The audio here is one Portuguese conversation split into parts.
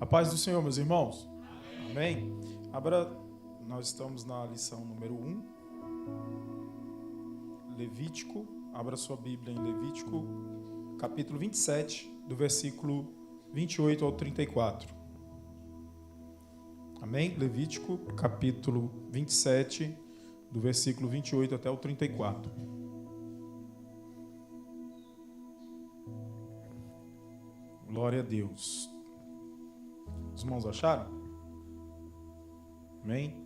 A paz do Senhor, meus irmãos. Amém. Nós estamos na lição número 1. Levítico. Abra sua Bíblia em Levítico, capítulo 27, do versículo 28 ao 34. Amém? Levítico, capítulo 27, do versículo 28 até o 34. Glória a Deus. Os irmãos acharam? Amém?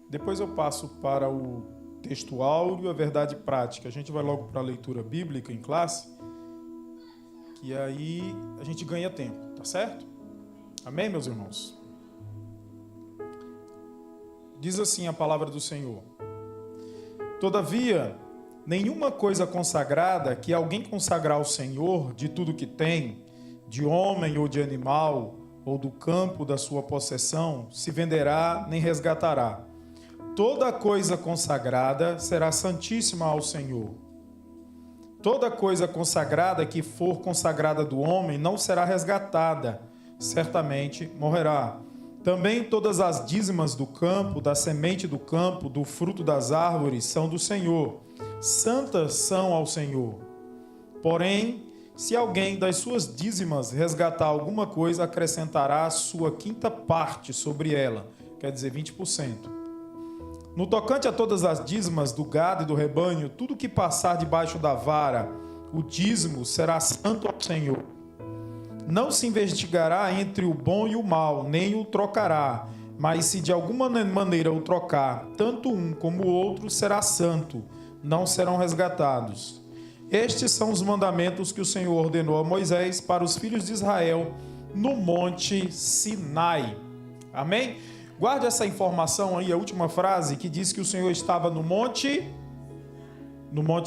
Depois eu passo para o texto áureo, a verdade prática. A gente vai logo para a leitura bíblica em classe, que aí a gente ganha tempo, tá certo? Amém, meus irmãos? Diz assim a palavra do Senhor: Todavia, nenhuma coisa consagrada que alguém consagrar ao Senhor de tudo que tem, de homem ou de animal, ou do campo da sua possessão, se venderá nem resgatará. Toda coisa consagrada será santíssima ao Senhor. Toda coisa consagrada que for consagrada do homem não será resgatada, certamente morrerá. Também todas as dízimas do campo, da semente do campo, do fruto das árvores são do Senhor. Santas são ao Senhor. Porém, se alguém das suas dízimas resgatar alguma coisa, acrescentará a sua quinta parte sobre ela, quer dizer, 20%. No tocante a todas as dízimas do gado e do rebanho, tudo que passar debaixo da vara, o dízimo será santo ao Senhor. Não se investigará entre o bom e o mal, nem o trocará, mas se de alguma maneira o trocar, tanto um como o outro será santo, não serão resgatados. Estes são os mandamentos que o Senhor ordenou a Moisés para os filhos de Israel no monte Sinai. Amém? Guarde essa informação aí, a última frase, que diz que o Senhor estava no monte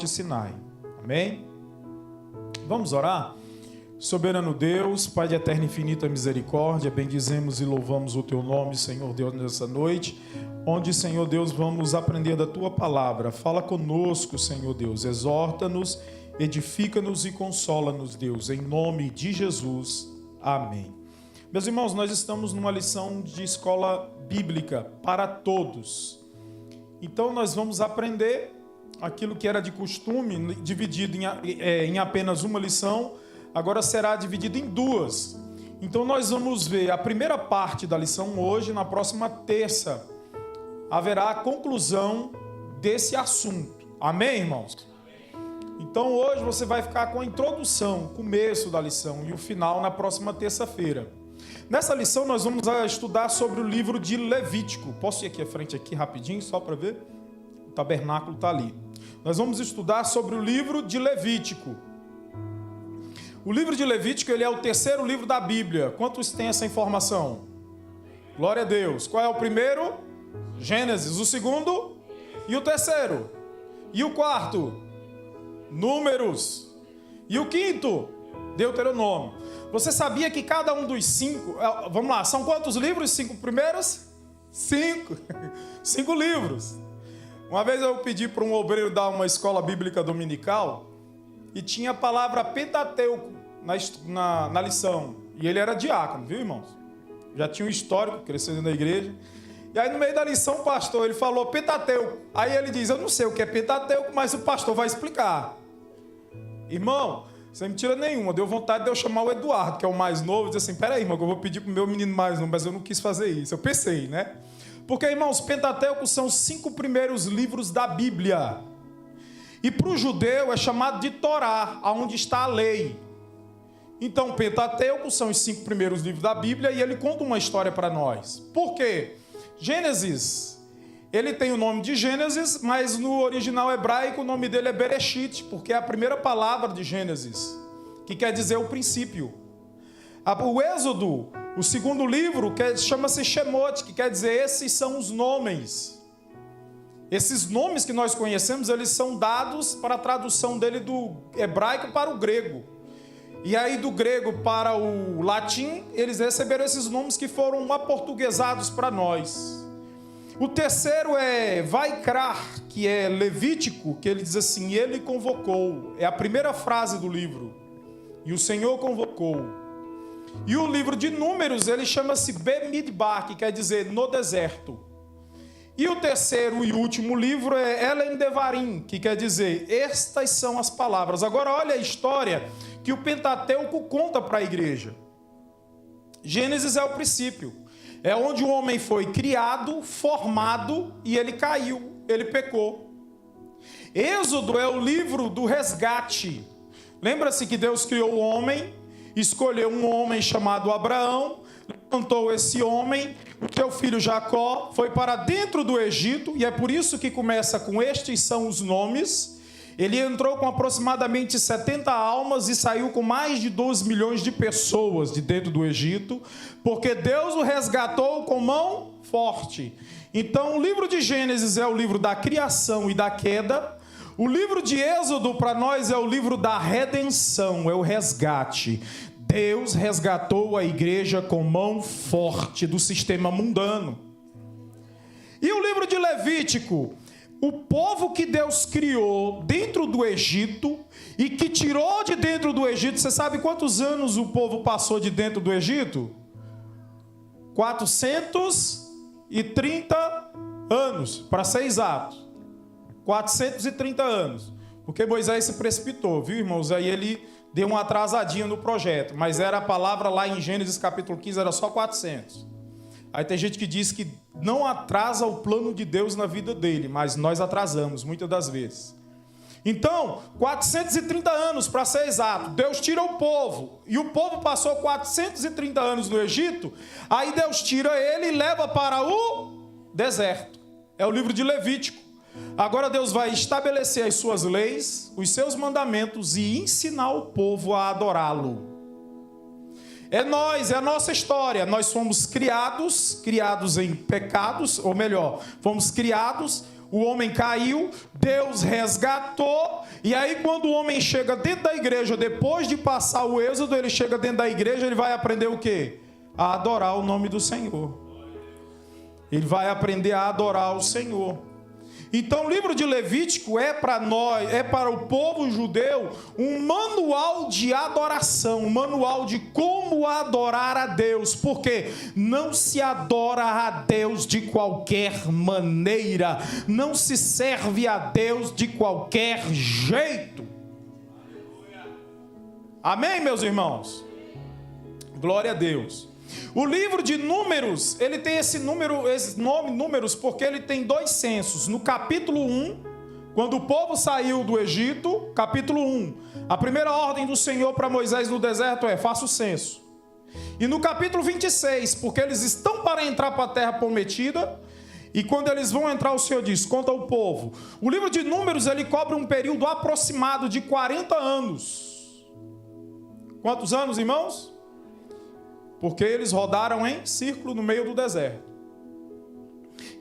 Sinai. Amém? Vamos orar? Soberano Deus, Pai de eterna e infinita misericórdia, bendizemos e louvamos o Teu nome, Senhor Deus, nessa noite, onde, Senhor Deus, vamos aprender da Tua palavra. Fala conosco, Senhor Deus, exorta-nos, edifica-nos e consola-nos, Deus, em nome de Jesus. Amém. Meus irmãos, nós estamos numa lição de escola bíblica para todos. Então, nós vamos aprender aquilo que era de costume, dividido em apenas uma lição, agora será dividido em duas. Então, nós vamos ver a primeira parte da lição hoje, na próxima terça haverá a conclusão desse assunto. Amém, irmãos? Então, hoje você vai ficar com a introdução, o começo da lição e o final na próxima terça-feira. Nessa lição nós vamos estudar sobre o livro de Levítico. Posso ir aqui à frente aqui rapidinho, só para ver? O tabernáculo está ali. Nós vamos estudar sobre o livro de Levítico. O livro de Levítico, ele é o terceiro livro da Bíblia. Quantos têm essa informação? Glória a Deus. Qual é o primeiro? Gênesis. O segundo? E o terceiro? E o quarto? Números. E o quinto? Deuteronômio. Você sabia que cada um dos cinco... Vamos lá, são quantos livros? 5 primeiros? 5. 5 livros. Uma vez eu pedi para um obreiro dar uma escola bíblica dominical e tinha a palavra Pentateuco na lição. E ele era diácono, viu, irmãos? Já tinha um histórico, crescendo na igreja. E aí no meio da lição, o pastor, ele falou Pentateuco. Aí ele diz, eu não sei o que é Pentateuco, mas o pastor vai explicar. Irmão, sem mentira nenhuma, deu vontade de eu chamar o Eduardo, que é o mais novo, e dizer assim, peraí, irmão, que eu vou pedir pro meu menino mais novo, mas eu não quis fazer isso. Eu pensei, né? Porque, irmãos, Pentateuco são os 5 primeiros livros da Bíblia. E para o judeu é chamado de Torá, onde está a lei. Então, Pentateuco são os 5 primeiros livros da Bíblia e ele conta uma história para nós. Por quê? Gênesis, ele tem o nome de Gênesis, mas no original hebraico o nome dele é Bereshit, porque é a primeira palavra de Gênesis, que quer dizer o princípio. O Êxodo, o segundo livro, chama-se Shemot, que quer dizer esses são os nomes. Esses nomes que nós conhecemos, eles são dados para a tradução dele do hebraico para o grego. E aí do grego para o latim, eles receberam esses nomes que foram aportuguesados para nós. O terceiro é Vaikrar, que é Levítico, que ele diz assim, ele convocou. É a primeira frase do livro. E o Senhor convocou. E o livro de Números, ele chama-se Bemidbar, que quer dizer no deserto. E o terceiro e último livro é Elen Devarim, que quer dizer estas são as palavras. Agora olha a história que o Pentateuco conta para a igreja. Gênesis é o princípio. É onde o homem foi criado, formado e ele caiu, ele pecou. Êxodo é o livro do resgate. Lembra-se que Deus criou o homem, escolheu um homem chamado Abraão, levantou esse homem, o seu filho Jacó, foi para dentro do Egito, e é por isso que começa com estes são os nomes. Ele entrou com aproximadamente 70 almas e saiu com mais de 12 milhões de pessoas de dentro do Egito, porque Deus o resgatou com mão forte. Então o livro de Gênesis é o livro da criação e da queda. O livro de Êxodo para nós é o livro da redenção, é o resgate. Deus resgatou a igreja com mão forte do sistema mundano. E o livro de Levítico, o povo que Deus criou dentro do Egito e que tirou de dentro do Egito, você sabe quantos anos o povo passou de dentro do Egito? 430 anos, para ser exato. 430 anos. Porque Moisés se precipitou, viu, irmãos? Aí ele deu uma atrasadinha no projeto, mas era a palavra lá em Gênesis capítulo 15, era só 400. Aí tem gente que diz que não atrasa o plano de Deus na vida dele, mas nós atrasamos, muitas das vezes. Então, 430 anos, para ser exato, Deus tira o povo, e o povo passou 430 anos no Egito, aí Deus tira ele e leva para o deserto. É o livro de Levítico. Agora Deus vai estabelecer as suas leis, os seus mandamentos e ensinar o povo a adorá-lo. É nós, é a nossa história. Nós fomos criados em pecados, ou melhor, fomos criados, o homem caiu, Deus resgatou, e aí quando o homem chega dentro da igreja, depois de passar o êxodo, ele chega dentro da igreja, ele vai aprender o quê? A adorar o nome do Senhor. Ele vai aprender a adorar o Senhor. Então o livro de Levítico é para nós, é para o povo judeu, um manual de adoração, um manual de como adorar a Deus, porque não se adora a Deus de qualquer maneira, não se serve a Deus de qualquer jeito. Amém, meus irmãos? Glória a Deus. O livro de Números, ele tem esse nome Números, porque ele tem dois censos. No capítulo 1, quando o povo saiu do Egito, capítulo 1, a primeira ordem do Senhor para Moisés no deserto é: faça o censo. E no capítulo 26, porque eles estão para entrar para a terra prometida, e quando eles vão entrar, o Senhor diz: conta ao povo. O livro de Números, ele cobre um período aproximado de 40 anos. Quantos anos, irmãos? Porque eles rodaram em círculo no meio do deserto.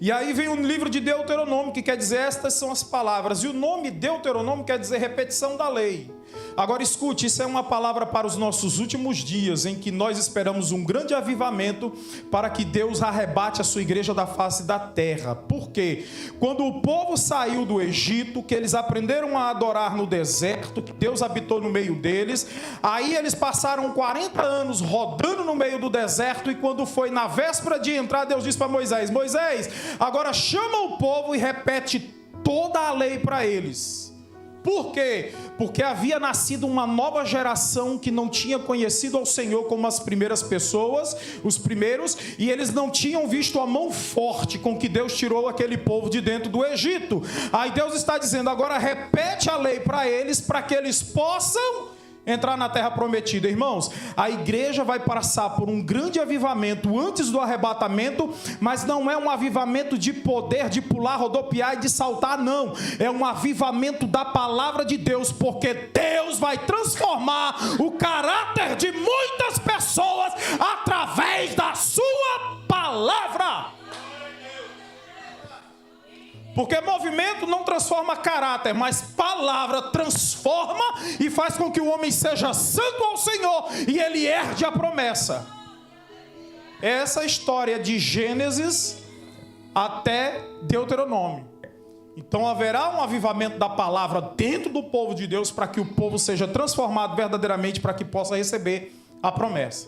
E aí vem o livro de Deuteronômio, que quer dizer estas são as palavras. E o nome Deuteronômio quer dizer repetição da lei. Agora escute, isso é uma palavra para os nossos últimos dias, em que nós esperamos um grande avivamento para que Deus arrebate a sua igreja da face da terra. Por quê? Quando o povo saiu do Egito, que eles aprenderam a adorar no deserto, que Deus habitou no meio deles, aí eles passaram 40 anos rodando no meio do deserto, e quando foi na véspera de entrar, Deus disse para Moisés: Moisés, agora chama o povo e repete toda a lei para eles. Por quê? Porque havia nascido uma nova geração que não tinha conhecido ao Senhor como as primeiras pessoas, os primeiros, e eles não tinham visto a mão forte com que Deus tirou aquele povo de dentro do Egito. Aí Deus está dizendo: agora repete a lei para eles, para que eles possam entrar na terra prometida. Irmãos, a igreja vai passar por um grande avivamento antes do arrebatamento, mas não é um avivamento de poder, de pular, rodopiar e de saltar, não. É um avivamento da palavra de Deus, porque Deus vai transformar o caráter de muitas pessoas através da sua palavra. Porque movimento não transforma caráter, mas palavra transforma e faz com que o homem seja santo ao Senhor e ele herde a promessa. Essa história de Gênesis até Deuteronômio. Então haverá um avivamento da palavra dentro do povo de Deus para que o povo seja transformado verdadeiramente, para que possa receber a promessa.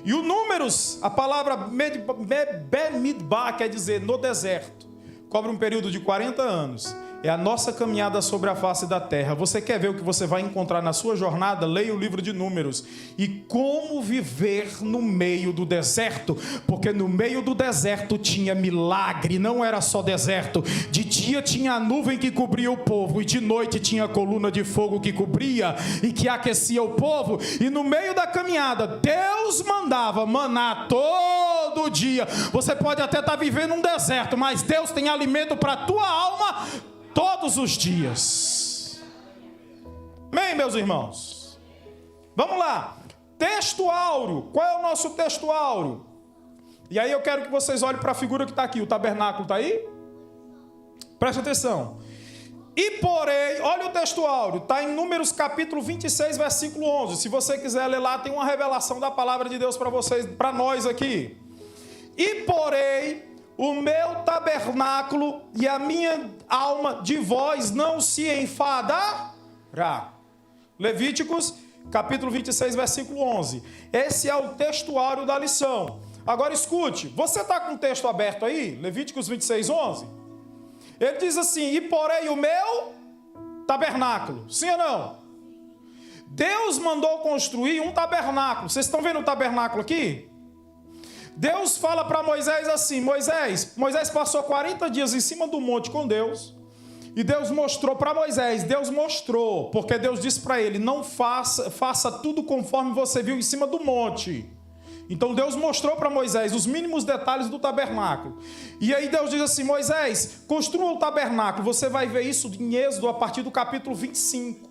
E o Números, a palavra Bemidbar, quer dizer no deserto, cobre um período de 40 anos. É a nossa caminhada sobre a face da terra. Você quer ver o que você vai encontrar na sua jornada? Leia o livro de Números. E como viver no meio do deserto? Porque no meio do deserto tinha milagre, não era só deserto. De dia tinha a nuvem que cobria o povo, e de noite tinha a coluna de fogo que cobria e que aquecia o povo. E no meio da caminhada, Deus mandava maná todo dia. Você pode até estar vivendo um deserto, mas Deus tem alimento para a tua alma todos os dias. Amém, meus irmãos? Vamos lá. Texto áureo. Qual é o nosso texto áureo? E aí eu quero que vocês olhem para a figura que está aqui. O tabernáculo está aí? Preste atenção. E porém, olha o texto áureo. Está em Números capítulo 26, versículo 11. Se você quiser ler lá, tem uma revelação da palavra de Deus para vocês, para nós aqui. E porém, o meu tabernáculo e a minha alma de vós não se enfadará. Levíticos, capítulo 26, versículo 11. Esse é o textuário da lição. Agora escute, você está com o texto aberto aí? Levíticos 26, 11? Ele diz assim, e porém o meu tabernáculo. Sim ou não? Deus mandou construir um tabernáculo. Vocês estão vendo o tabernáculo aqui? Deus fala para Moisés assim, Moisés passou 40 dias em cima do monte com Deus, e Deus mostrou para Moisés, porque Deus disse para ele, não faça tudo conforme você viu em cima do monte. Então Deus mostrou para Moisés os mínimos detalhes do tabernáculo. E aí Deus diz assim, Moisés, construa o tabernáculo. Você vai ver isso em Êxodo a partir do capítulo 25.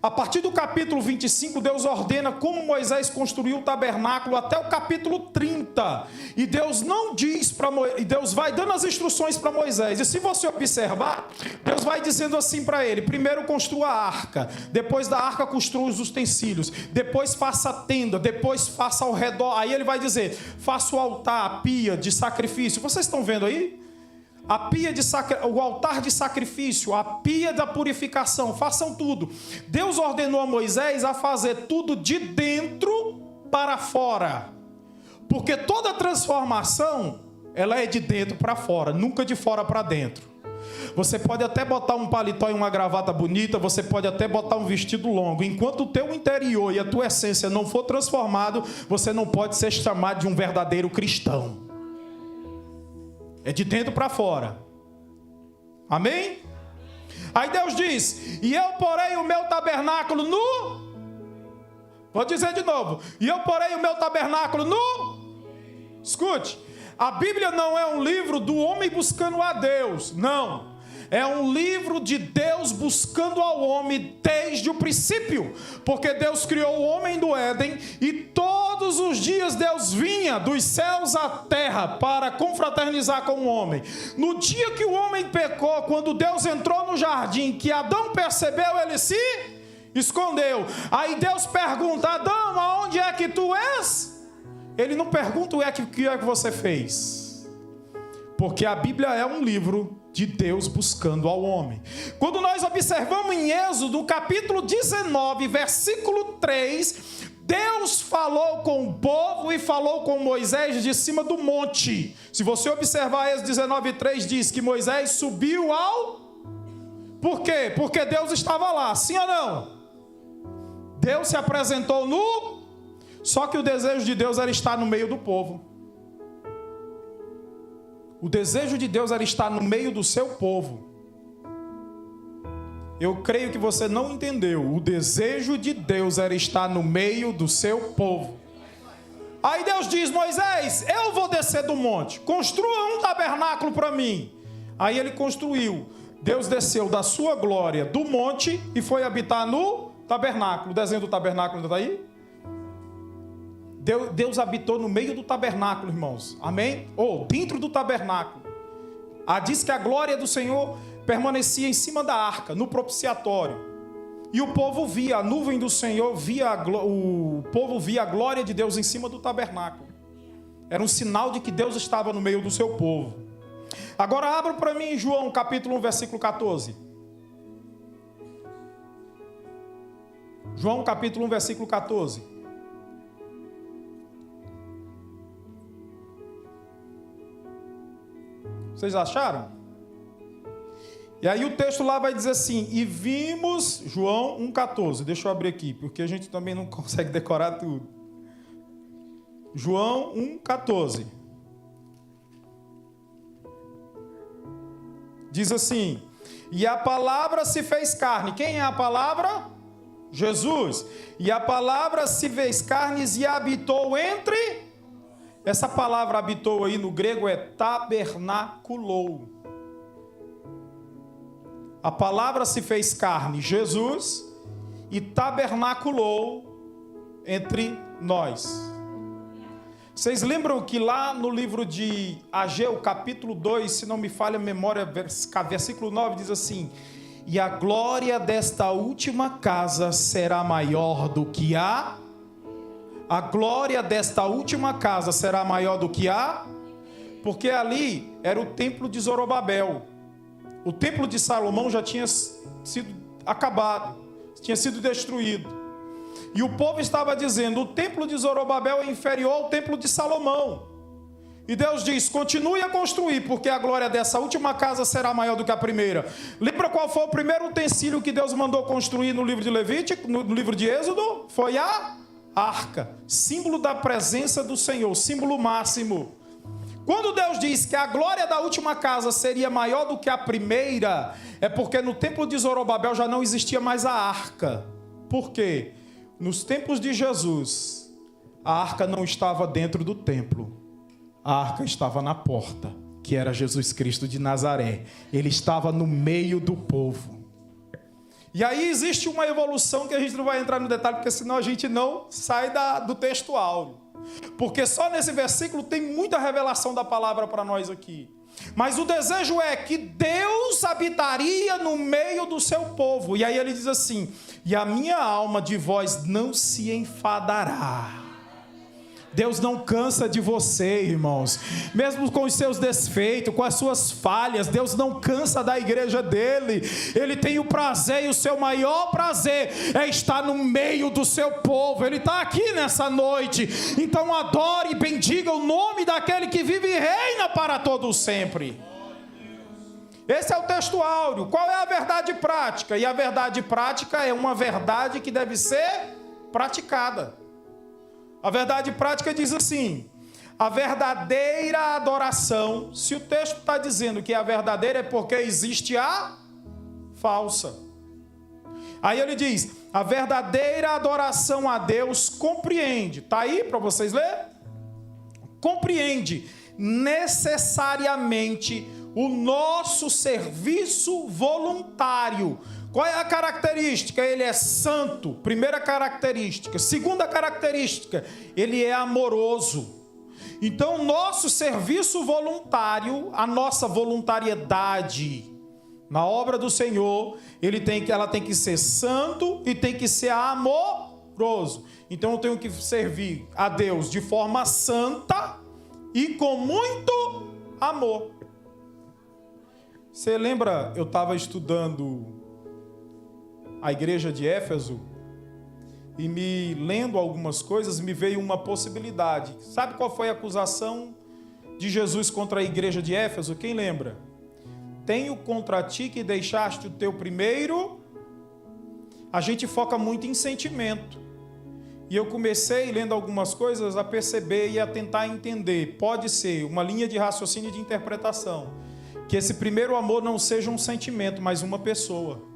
A partir do capítulo 25, Deus ordena como Moisés construiu o tabernáculo até o capítulo 30. E Deus não diz para Moisés, Deus vai dando as instruções para Moisés. E se você observar, Deus vai dizendo assim para ele, primeiro construa a arca, depois da arca construa os utensílios, depois faça a tenda, depois faça ao redor. Aí ele vai dizer, faça o altar, a pia de sacrifício. Vocês estão vendo aí? O altar de sacrifício, a pia da purificação, façam tudo. Deus ordenou a Moisés a fazer tudo de dentro para fora. Porque toda transformação, ela é de dentro para fora, nunca de fora para dentro. Você pode até botar um paletó e uma gravata bonita, você pode até botar um vestido longo. Enquanto o teu interior e a tua essência não for transformado, você não pode ser chamado de um verdadeiro cristão. É de dentro para fora. Amém? Aí Deus diz, e eu porei o meu tabernáculo no... Vou dizer de novo. E eu porei o meu tabernáculo no... Escute. A Bíblia não é um livro do homem buscando a Deus. Não. É um livro de Deus buscando ao homem desde o princípio. Porque Deus criou o homem do Éden e todos os dias Deus vinha dos céus à terra para confraternizar com o homem. No dia que o homem pecou, quando Deus entrou no jardim, que Adão percebeu, ele se escondeu. Aí Deus pergunta, Adão, aonde é que tu és? Ele não pergunta o que é que você fez. Porque a Bíblia é um livro de Deus buscando ao homem. Quando nós observamos em Êxodo, capítulo 19, versículo 3, Deus falou com o povo e falou com Moisés de cima do monte. Se você observar Êxodo 19, 3, diz que Moisés subiu ao... Por quê? Porque Deus estava lá, sim ou não? Deus se apresentou nu, só que o desejo de Deus era estar no meio do povo. O desejo de Deus era estar no meio do seu povo. Eu creio que você não entendeu. O desejo de Deus era estar no meio do seu povo. Aí Deus diz, Moisés, eu vou descer do monte. Construa um tabernáculo para mim. Aí ele construiu. Deus desceu da sua glória do monte e foi habitar no tabernáculo. O desenho do tabernáculo está aí? Deus habitou no meio do tabernáculo, irmãos. Amém? Dentro do tabernáculo. Diz que a glória do Senhor permanecia em cima da arca, no propiciatório. E o povo via, a nuvem do Senhor, o povo via a glória de Deus em cima do tabernáculo. Era um sinal de que Deus estava no meio do seu povo. Agora abra para mim em João capítulo 1, versículo 14. João capítulo 1, versículo 14. Vocês acharam? E aí o texto lá vai dizer assim, e vimos, João 1,14, deixa eu abrir aqui, porque a gente também não consegue decorar tudo. João 1,14. Diz assim, e a palavra se fez carne. Quem é a palavra? Jesus. E a palavra se fez carne e habitou entre... Essa palavra habitou aí no grego é tabernaculou. A palavra se fez carne, Jesus, e tabernaculou entre nós. Vocês lembram que lá no livro de Ageu, capítulo 2, se não me falha a memória, versículo 9, diz assim, e a glória desta última casa será maior do que a glória desta última casa será maior do que porque ali era o templo de Zorobabel. O templo de Salomão já tinha sido acabado, tinha sido destruído. E o povo estava dizendo, o templo de Zorobabel é inferior ao templo de Salomão. E Deus diz, continue a construir, porque a glória dessa última casa será maior do que a primeira. Lembra qual foi o primeiro utensílio que Deus mandou construir no livro de Levítico, no livro de Êxodo? Foi a arca, símbolo da presença do Senhor, símbolo máximo. Quando Deus diz que a glória da última casa seria maior do que a primeira, é porque no templo de Zorobabel já não existia mais a arca. Por quê? Nos tempos de Jesus, a arca não estava dentro do templo, a arca estava na porta, que era Jesus Cristo de Nazaré. Ele estava no meio do povo. E aí existe uma evolução que a gente não vai entrar no detalhe, porque senão a gente não sai do texto áureo. Porque só nesse versículo tem muita revelação da palavra para nós aqui. Mas o desejo é que Deus habitaria no meio do seu povo. E aí ele diz assim, e a minha alma de vós não se enfadará. Deus não cansa de você, irmãos. Mesmo com os seus desfeitos, com as suas falhas, Deus não cansa da igreja dele. Ele tem o prazer, e o seu maior prazer é estar no meio do seu povo. Ele está aqui nessa noite. Então adore e bendiga o nome daquele que vive e reina para todo sempre. Esse é o texto áureo. Qual é a verdade prática? E a verdade prática é uma verdade que deve ser praticada. A verdade prática diz assim, a verdadeira adoração, se o texto está dizendo que a verdadeira é porque existe a falsa. Aí ele diz, a verdadeira adoração a Deus compreende, está aí para vocês lerem? Compreende necessariamente o nosso serviço voluntário. Qual é a característica? Ele é santo, primeira característica. Segunda característica, ele é amoroso. Então, nosso serviço voluntário, a nossa voluntariedade na obra do Senhor, ela tem que ser santo e tem que ser amoroso. Então, eu tenho que servir a Deus de forma santa e com muito amor. Você lembra, eu estava estudando a igreja de Éfeso, e me lendo algumas coisas, me veio uma possibilidade. Sabe qual foi a acusação de Jesus contra a igreja de Éfeso? Quem lembra? Tenho contra ti que deixaste o teu primeiro... A gente foca muito em sentimento. E eu comecei, lendo algumas coisas, a perceber e a tentar entender. Pode ser uma linha de raciocínio e de interpretação. Que esse primeiro amor não seja um sentimento, mas uma pessoa.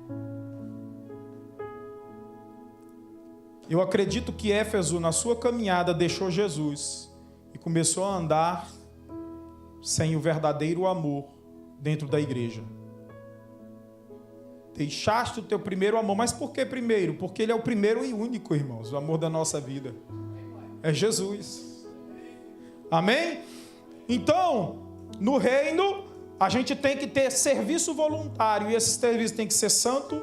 Eu acredito que Éfeso, na sua caminhada, deixou Jesus e começou a andar sem o verdadeiro amor dentro da igreja. Deixaste o teu primeiro amor. Mas por que primeiro? Porque ele é o primeiro e único, irmãos, o amor da nossa vida. É Jesus. Amém? Então, no reino, a gente tem que ter serviço voluntário. E esse serviço tem que ser santo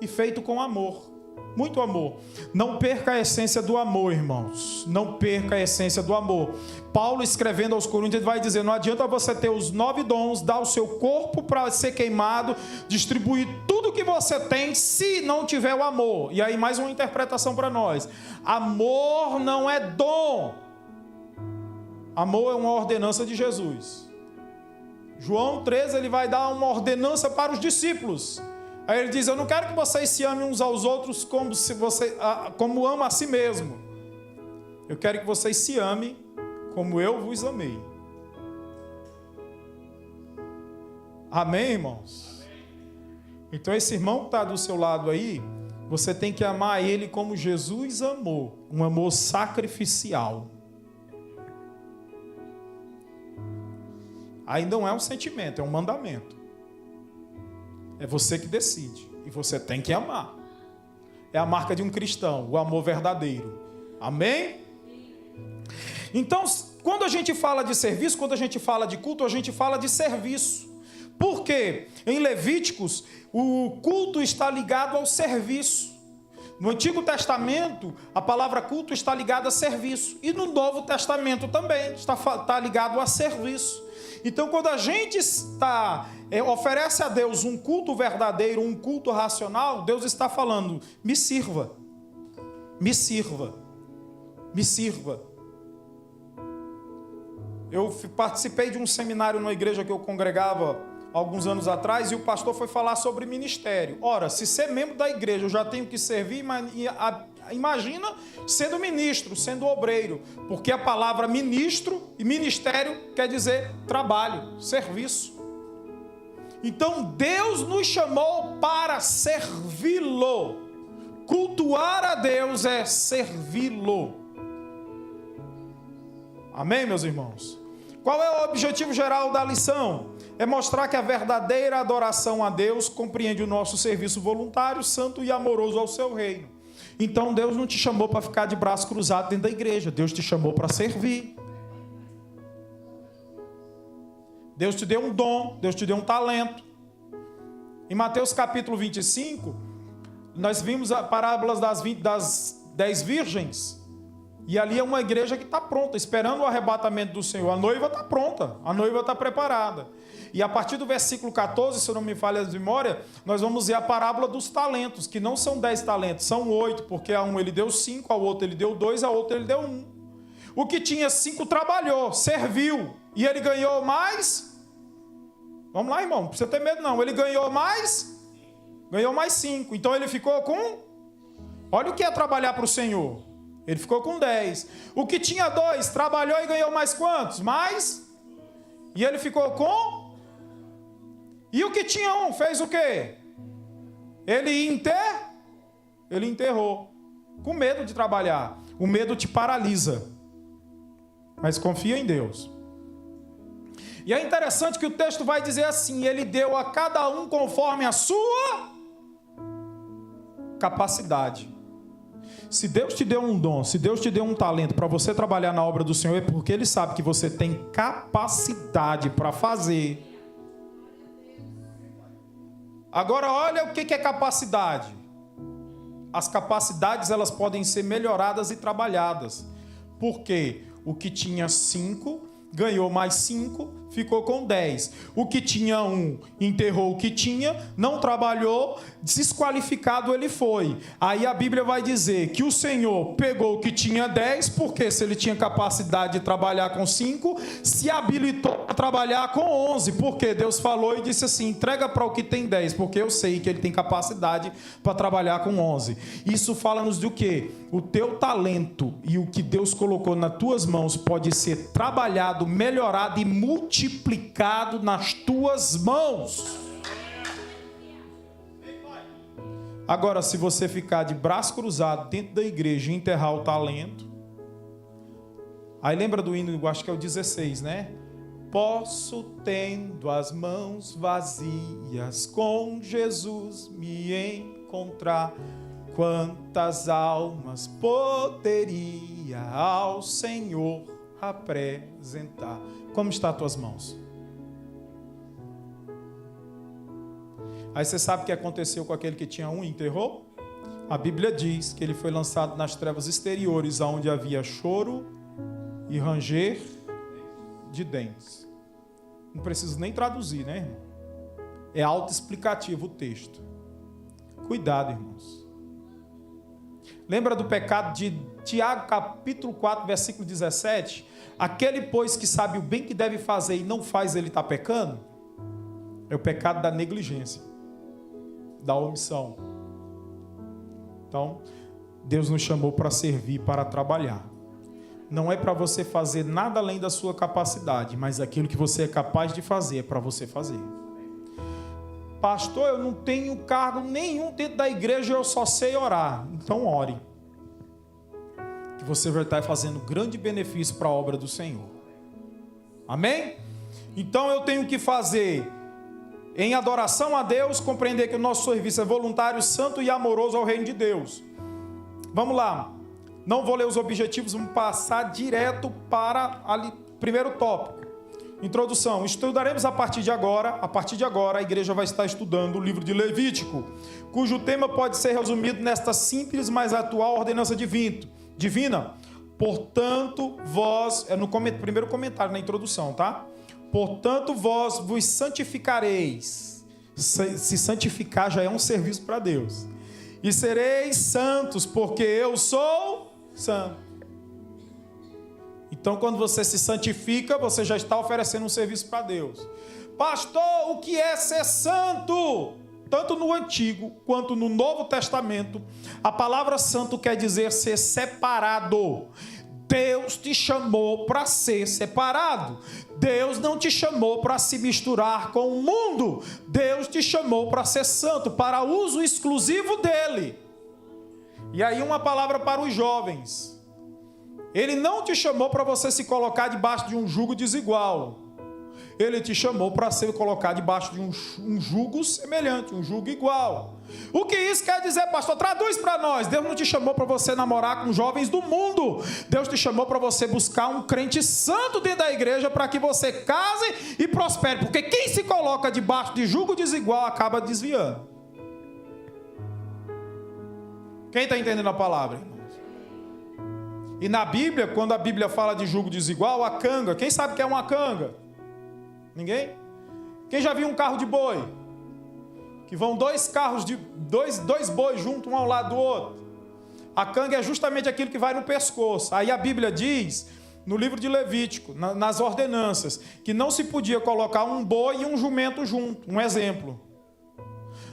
e feito com amor. Muito amor. Não perca a essência do amor, irmãos. Não perca a essência do amor. Paulo, escrevendo aos Coríntios, vai dizer, não adianta você ter os 9 dons, dar o seu corpo para ser queimado, distribuir tudo que você tem, se não tiver o amor. E aí mais uma interpretação para nós. Amor não é dom. Amor é uma ordenança de Jesus. João 13, ele vai dar uma ordenança para os discípulos. Aí ele diz: eu não quero que vocês se amem uns aos outros como amam a si mesmo. Eu quero que vocês se amem como eu vos amei. Amém, irmãos? Então esse irmão que está do seu lado aí, você tem que amar ele como Jesus amou. Um amor sacrificial. Aí não é um sentimento, é um mandamento. É você que decide. E você tem que amar. É a marca de um cristão, o amor verdadeiro. Amém? Então, quando a gente fala de serviço, quando a gente fala de culto, a gente fala de serviço. Por quê? Em Levíticos, o culto está ligado ao serviço. No Antigo Testamento, a palavra culto está ligada a serviço. E no Novo Testamento também está ligado a serviço. Então, quando a gente oferece a Deus um culto verdadeiro, um culto racional, Deus está falando: me sirva, me sirva, me sirva. Eu participei de um seminário na igreja que eu congregava alguns anos atrás, e o pastor foi falar sobre ministério. Ora, se ser membro da igreja eu já tenho que servir, imagina sendo ministro, sendo obreiro, porque a palavra ministro e ministério quer dizer trabalho, serviço. Então Deus nos chamou para servi-lo. Cultuar a Deus é servi-lo. Amém, meus irmãos? Qual é o objetivo geral da lição? É mostrar que a verdadeira adoração a Deus compreende o nosso serviço voluntário, santo e amoroso ao seu reino. Então Deus não te chamou para ficar de braço cruzado dentro da igreja. Deus te chamou para servir. Deus te deu um dom, Deus te deu um talento. Em Mateus capítulo 25, nós vimos a parábola das 10 virgens. E ali é uma igreja que está pronta, esperando o arrebatamento do Senhor. A noiva está pronta, a noiva está preparada. E a partir do versículo 14, se eu não me falha a memória, nós vamos ver a parábola dos talentos, que não são 10 talentos, são 8, porque a um ele deu 5, ao outro ele deu 2, ao outro ele deu 1. O que tinha 5 trabalhou, serviu, e ele ganhou mais. Vamos lá, irmão, não precisa ter medo não. Ele ganhou mais 5. Então ele ficou com... Olha o que é trabalhar para o Senhor. Ele ficou com 10. O que tinha 2, trabalhou e ganhou mais quantos? Mais. E ele ficou com... E o que tinha 1, fez o quê? Ele enterrou. Com medo de trabalhar. O medo te paralisa. Mas confia em Deus. E é interessante que o texto vai dizer assim: ele deu a cada um conforme a sua capacidade. Se Deus te deu um dom, se Deus te deu um talento para você trabalhar na obra do Senhor, é porque Ele sabe que você tem capacidade para fazer. Agora, olha o que é capacidade. As capacidades, elas podem ser melhoradas e trabalhadas. Porque o que tinha 5, ganhou mais 5, ficou com 10. O que tinha 1, enterrou o que tinha, não trabalhou, desqualificado ele foi. Aí a Bíblia vai dizer que o Senhor pegou o que tinha 10, porque se ele tinha capacidade de trabalhar com 5, se habilitou a trabalhar com 11, porque Deus falou e disse assim: entrega para o que tem 10, porque eu sei que ele tem capacidade para trabalhar com 11. Isso fala-nos do quê? O teu talento e o que Deus colocou nas tuas mãos pode ser trabalhado, melhorado e multiplicado nas tuas mãos. Agora, se você ficar de braço cruzado dentro da igreja e enterrar o talento, aí lembra do hino, acho que é o 16, né? Posso, tendo as mãos vazias, com Jesus me encontrar. Quantas almas poderia ao Senhor apresentar? Como estão as tuas mãos? Aí você sabe o que aconteceu com aquele que tinha 1 e enterrou? A Bíblia diz que ele foi lançado nas trevas exteriores, onde havia choro e ranger de dentes. Não preciso nem traduzir, né, irmão? É autoexplicativo o texto. Cuidado, irmãos. Lembra do pecado de Tiago, capítulo 4, versículo 17? Aquele, pois, que sabe o bem que deve fazer e não faz, ele está pecando? É o pecado da negligência, da omissão. Então, Deus nos chamou para servir, para trabalhar. Não é para você fazer nada além da sua capacidade, mas aquilo que você é capaz de fazer é para você fazer. Pastor, eu não tenho cargo nenhum dentro da igreja, eu só sei orar. Então ore. Que você vai estar fazendo grande benefício para a obra do Senhor. Amém? Então eu tenho que fazer, em adoração a Deus, compreender que o nosso serviço é voluntário, santo e amoroso ao reino de Deus. Vamos lá. Não vou ler os objetivos, vamos passar direto para o primeiro tópico. Introdução. Estudaremos a partir de agora a igreja vai estar estudando o livro de Levítico, cujo tema pode ser resumido nesta simples, mas atual ordenança divina. Portanto, vós, no primeiro comentário na introdução, tá? Portanto, vós vos santificareis. Se santificar já é um serviço para Deus. E sereis santos, porque eu sou santo. Então, quando você se santifica, você já está oferecendo um serviço para Deus. Pastor, o que é ser santo? Tanto no Antigo quanto no Novo Testamento, a palavra santo quer dizer ser separado. Deus te chamou para ser separado. Deus não te chamou para se misturar com o mundo. Deus te chamou para ser santo, para uso exclusivo dele. E aí uma palavra para os jovens. Ele não te chamou para você se colocar debaixo de um jugo desigual. Ele te chamou para ser colocado debaixo de um jugo semelhante, um jugo igual. O que isso quer dizer, pastor? Traduz para nós. Deus não te chamou para você namorar com jovens do mundo. Deus te chamou para você buscar um crente santo dentro da igreja para que você case e prospere. Porque quem se coloca debaixo de jugo desigual acaba desviando. Quem está entendendo a palavra, irmãos? E na Bíblia, quando a Bíblia fala de jugo desigual, a canga. Quem sabe o que é uma canga? Ninguém? Quem já viu um carro de boi? Que vão dois carros de dois bois juntos, um ao lado do outro. A canga é justamente aquilo que vai no pescoço. Aí a Bíblia diz, no livro de Levítico, nas ordenanças, que não se podia colocar um boi e um jumento junto. Um exemplo.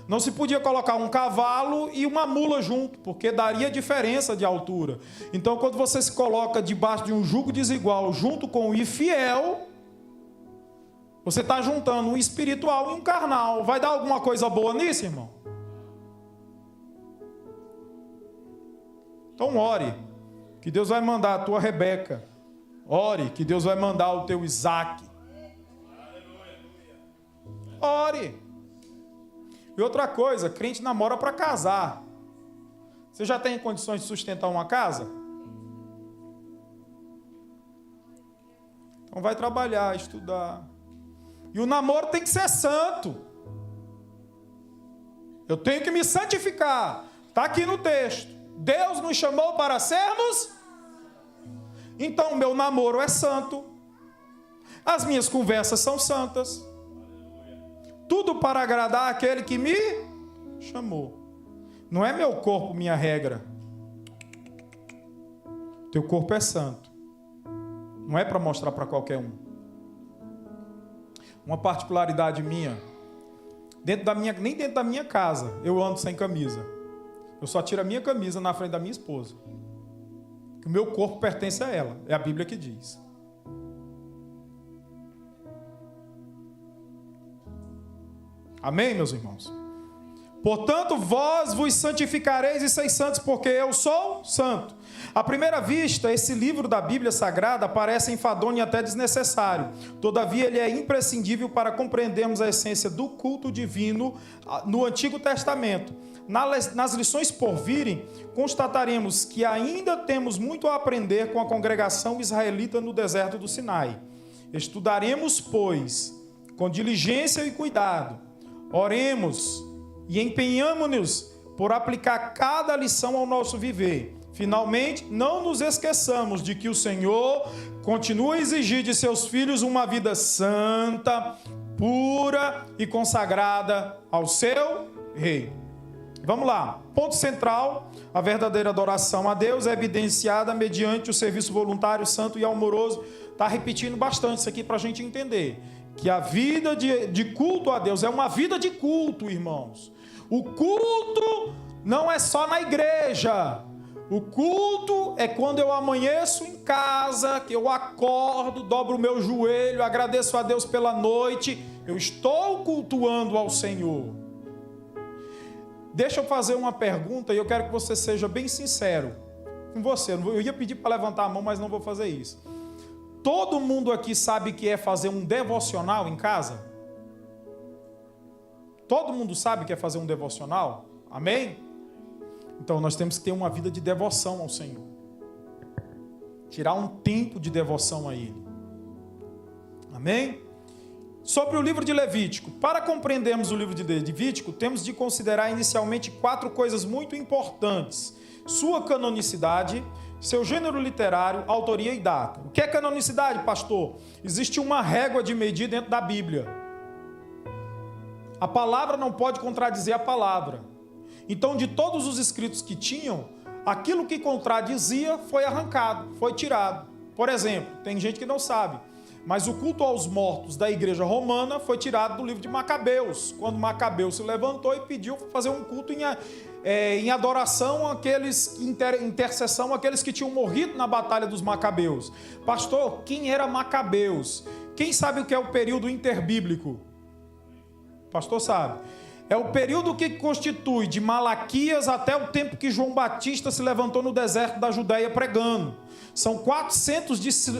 Não se podia colocar um cavalo e uma mula junto, porque daria diferença de altura. Então, quando você se coloca debaixo de um jugo desigual junto com o infiel, você está juntando um espiritual e um carnal. Vai dar alguma coisa boa nisso, irmão? Então ore, que Deus vai mandar a tua Rebeca. Ore, que Deus vai mandar o teu Isaac. Ore. E outra coisa, crente namora para casar. Você já tem condições de sustentar uma casa? Então vai trabalhar, estudar. E o namoro tem que ser santo. Eu tenho que me santificar. Está aqui no texto. Deus nos chamou para sermos. Então o meu namoro é santo. As minhas conversas são santas. Tudo para agradar aquele que me chamou. Não é meu corpo minha regra. Teu corpo é santo. Não é para mostrar para qualquer um. Uma particularidade minha, nem dentro da minha casa eu ando sem camisa. Eu só tiro a minha camisa na frente da minha esposa. Que o meu corpo pertence a ela. É a Bíblia que diz. Amém, meus irmãos? Portanto, vós vos santificareis e seis santos, porque eu sou santo. À primeira vista, esse livro da Bíblia Sagrada parece enfadonho e até desnecessário. Todavia, ele é imprescindível para compreendermos a essência do culto divino no Antigo Testamento. Nas lições por virem, constataremos que ainda temos muito a aprender com a congregação israelita no deserto do Sinai. Estudaremos, pois, com diligência e cuidado. Oremos e empenhamo-nos por aplicar cada lição ao nosso viver. Finalmente, não nos esqueçamos de que o Senhor continua a exigir de seus filhos uma vida santa, pura e consagrada ao seu Rei. Vamos lá. Ponto central: a verdadeira adoração a Deus é evidenciada mediante o serviço voluntário, santo e amoroso. Está repetindo bastante isso aqui para a gente entender. que a vida de culto a Deus é uma vida de culto, irmãos. O culto não é só na igreja. O culto é quando eu amanheço em casa, que eu acordo, dobro o meu joelho, agradeço a Deus pela noite, eu estou cultuando ao Senhor. Deixa eu fazer uma pergunta e eu quero que você seja bem sincero com você. Eu ia pedir para levantar a mão, mas não vou fazer isso. Todo mundo aqui sabe que é fazer um devocional em casa? Todo mundo sabe que é fazer um devocional? Amém? Então nós temos que ter uma vida de devoção ao Senhor. Tirar um tempo de devoção a Ele. Amém? Sobre o livro de Levítico. Para compreendermos o livro de Levítico, temos de considerar inicialmente 4 coisas muito importantes. Sua canonicidade, seu gênero literário, autoria e data. O que é canonicidade, pastor? Existe uma régua de medir dentro da Bíblia. A palavra não pode contradizer a palavra. Então, de todos os escritos que tinham, aquilo que contradizia foi arrancado, foi tirado. Por exemplo, tem gente que não sabe, mas o culto aos mortos da igreja romana foi tirado do livro de Macabeus, quando Macabeu se levantou e pediu fazer um culto em adoração àqueles, intercessão àqueles que tinham morrido na batalha dos Macabeus. Pastor, quem era Macabeus? Quem sabe o que é o período interbíblico? Pastor sabe. É o período que constitui de Malaquias até o tempo que João Batista se levantou no deserto da Judéia pregando. São 400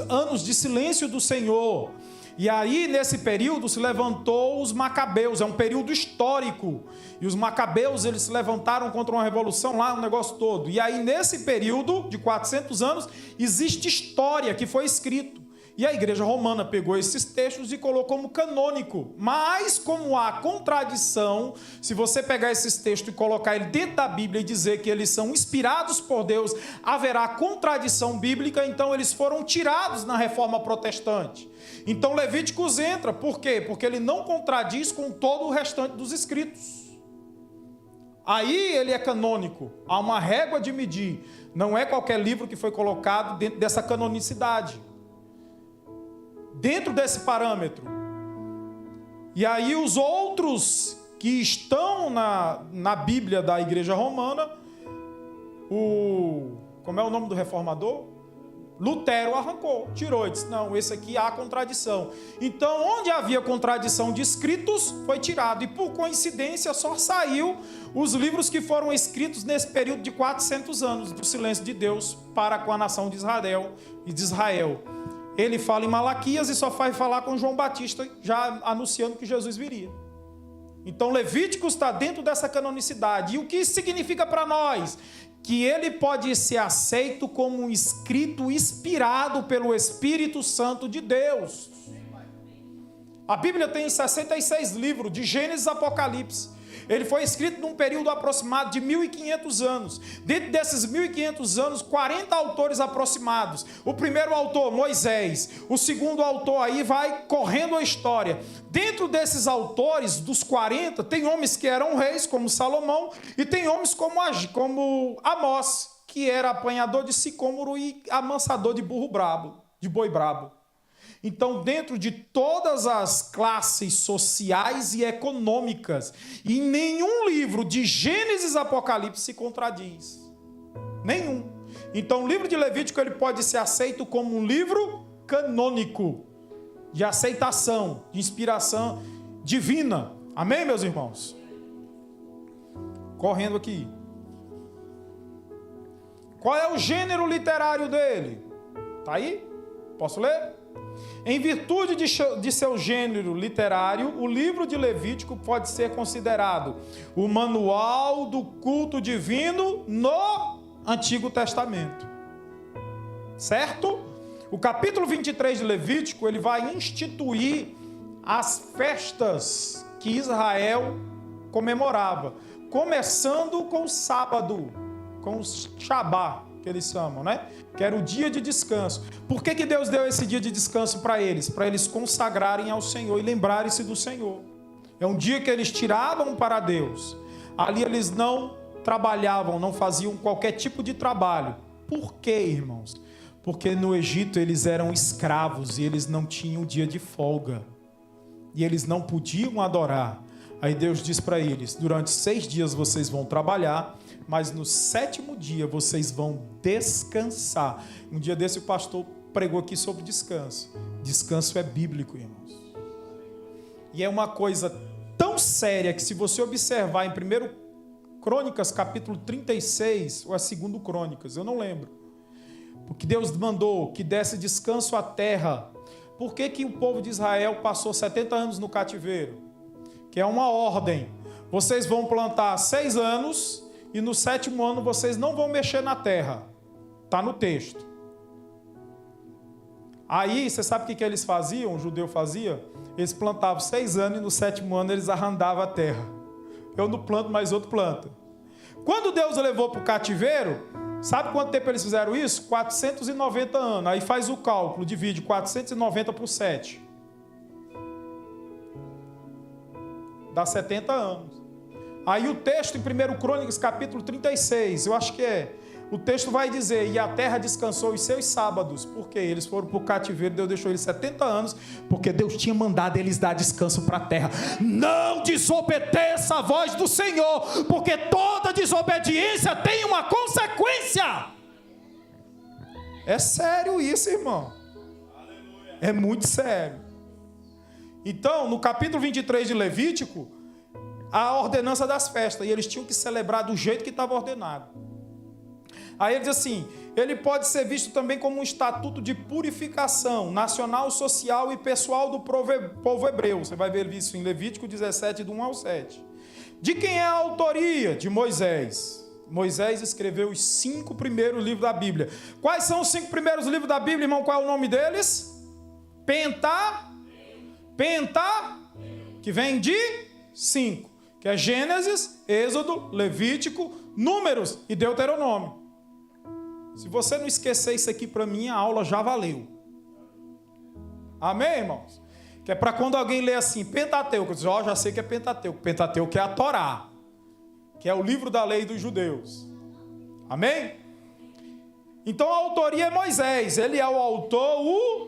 anos de silêncio do Senhor. E aí, nesse período, se levantou os Macabeus. É um período histórico. E os Macabeus, eles se levantaram contra uma revolução lá, o negócio todo. E aí, nesse período de 400 anos, existe história que foi escrito. E a igreja romana pegou esses textos e colocou como canônico. Mas como há contradição, se você pegar esses textos e colocar ele dentro da Bíblia e dizer que eles são inspirados por Deus, haverá contradição bíblica, então eles foram tirados na Reforma Protestante. Então Levíticos entra, por quê? Porque ele não contradiz com todo o restante dos escritos. Aí ele é canônico, há uma régua de medir. Não é qualquer livro que foi colocado dentro dessa canonicidade. Dentro desse parâmetro. E aí os outros que estão na Bíblia da Igreja Romana, como é o nome do reformador? Lutero arrancou, tirou e disse, não, esse aqui há contradição. Então, onde havia contradição de escritos, foi tirado. E por coincidência, só saiu os livros que foram escritos nesse período de 400 anos, do silêncio de Deus para com a nação de Israel e de Israel. Ele fala em Malaquias e só vai falar com João Batista, já anunciando que Jesus viria. Então, Levítico está dentro dessa canonicidade. E o que isso significa para nós? Que ele pode ser aceito como um escrito inspirado pelo Espírito Santo de Deus. A Bíblia tem 66 livros, de Gênesis a Apocalipse. Ele foi escrito num período aproximado de 1.500 anos. Dentro desses 1.500 anos, 40 autores aproximados. O primeiro autor, Moisés. O segundo autor aí vai correndo a história. Dentro desses autores, dos 40, tem homens que eram reis, como Salomão, e tem homens como Amós, que era apanhador de sicômoro e amansador de burro brabo, de boi brabo. Então, dentro de todas as classes sociais e econômicas, em nenhum livro de Gênesis a Apocalipse se contradiz. Nenhum. Então, o livro de Levítico ele pode ser aceito como um livro canônico, de aceitação, de inspiração divina. Amém, meus irmãos? Correndo aqui. Qual é o gênero literário dele? Está aí? Posso ler? Em virtude de seu gênero literário, o livro de Levítico pode ser considerado o manual do culto divino no Antigo Testamento. Certo? O capítulo 23 de Levítico, ele vai instituir as festas que Israel comemorava, começando com o sábado, com o Shabá, que eles chamam, né? Que era o dia de descanso. Por que Deus deu esse dia de descanso para eles? Para eles consagrarem ao Senhor e lembrarem-se do Senhor. É um dia que eles tiravam para Deus. Ali eles não trabalhavam, não faziam qualquer tipo de trabalho. Por quê, irmãos? Porque no Egito eles eram escravos e eles não tinham dia de folga. e eles não podiam adorar. Aí Deus diz para eles: durante 6 dias vocês vão trabalhar, mas no 7º dia vocês vão descansar. Um dia desse o pastor pregou aqui sobre descanso. Descanso é bíblico, irmãos. E é uma coisa tão séria que, se você observar em 1 Crônicas, capítulo 36, ou é 2 Crônicas, eu não lembro. Porque Deus mandou que desse descanso à terra. Por que o povo de Israel passou 70 anos no cativeiro? Que é uma ordem. Vocês vão plantar 6 anos e no 7º ano vocês não vão mexer na terra. Está no texto. Aí, você sabe o que eles faziam? O judeu fazia? Eles plantavam 6 anos e no 7º ano eles arrendavam a terra. Eu não planto, mas outro planta. Quando Deus levou para o cativeiro, sabe quanto tempo eles fizeram isso? 490 anos. Aí faz o cálculo, divide 490 por 7. Dá 70 anos. Aí o texto em 1 Crônicas, capítulo 36, eu acho que é. O texto vai dizer: e a terra descansou os seus sábados. Por quê? Eles foram para o cativeiro, Deus deixou eles 70 anos, porque Deus tinha mandado eles dar descanso para a terra. Não desobedeça a voz do Senhor, porque toda desobediência tem uma consequência. É sério isso, irmão. É muito sério. Então, no capítulo 23 de Levítico, a ordenança das festas, e eles tinham que celebrar do jeito que estava ordenado. Aí ele diz assim: ele pode ser visto também como um estatuto de purificação nacional, social e pessoal do povo hebreu. Você vai ver isso em Levítico 17, do 1 ao 7. De quem é a autoria? De Moisés. Moisés escreveu os 5 primeiros livros da Bíblia. Quais são os 5 primeiros livros da Bíblia, irmão? Qual é o nome deles? Que vem de 5. Que é Gênesis, Êxodo, Levítico, Números e Deuteronômio. Se você não esquecer isso aqui para mim, a aula já valeu. Amém, irmãos? Que é para quando alguém lê assim, Pentateuco, eu digo: ó, já sei que é Pentateuco. Pentateuco é a Torá, que é o livro da lei dos judeus. Amém? Então a autoria é Moisés, ele é o autor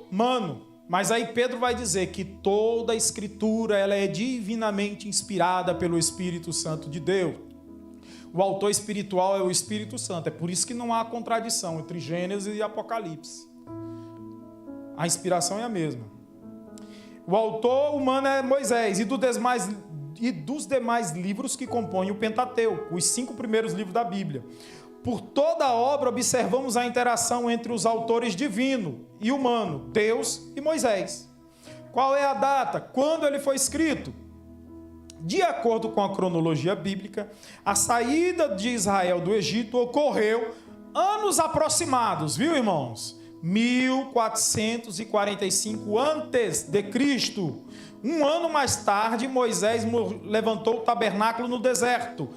humano. Mas aí Pedro vai dizer que toda a escritura ela é divinamente inspirada pelo Espírito Santo de Deus. O autor espiritual é o Espírito Santo. É por isso que não há contradição entre Gênesis e Apocalipse. A inspiração é a mesma. O autor humano é Moisés. E dos demais livros que compõem o Pentateuco, os 5 primeiros livros da Bíblia. Por toda a obra observamos a interação entre os autores divino e humano, Deus e Moisés. Qual é a data? Quando ele foi escrito? De acordo com a cronologia bíblica, a saída de Israel do Egito ocorreu anos aproximados, viu, irmãos? 1445 antes de Cristo. Um ano mais tarde, Moisés levantou o tabernáculo no deserto.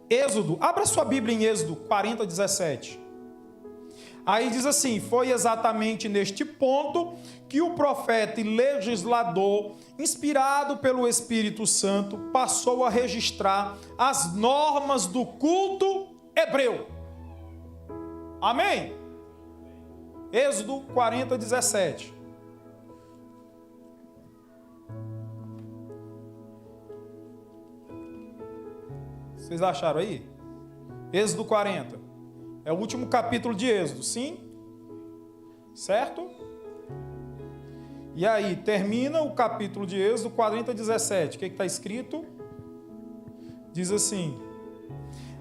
Êxodo, abra sua Bíblia em Êxodo 40, 17. Aí diz assim: foi exatamente neste ponto que o profeta e legislador, inspirado pelo Espírito Santo, passou a registrar as normas do culto hebreu. Amém? Êxodo 40, 17. Vocês acharam aí? Êxodo 40. É o último capítulo de Êxodo, sim? Certo? E aí, termina o capítulo de Êxodo 40, 17. O que está escrito? Diz assim: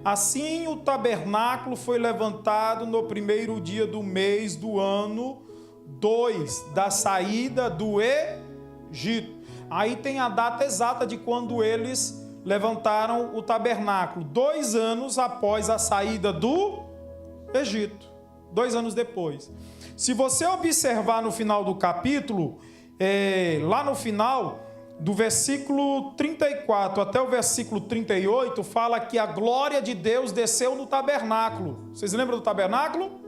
assim o tabernáculo foi levantado no 1º dia do mês do ano 2 da saída do Egito. Aí tem a data exata de quando eles levantaram o tabernáculo. 2 anos após a saída do Egito. 2 anos depois. Se você observar no final do capítulo, lá no final, do versículo 34 até o versículo 38, fala que a glória de Deus desceu no tabernáculo. Vocês lembram do tabernáculo?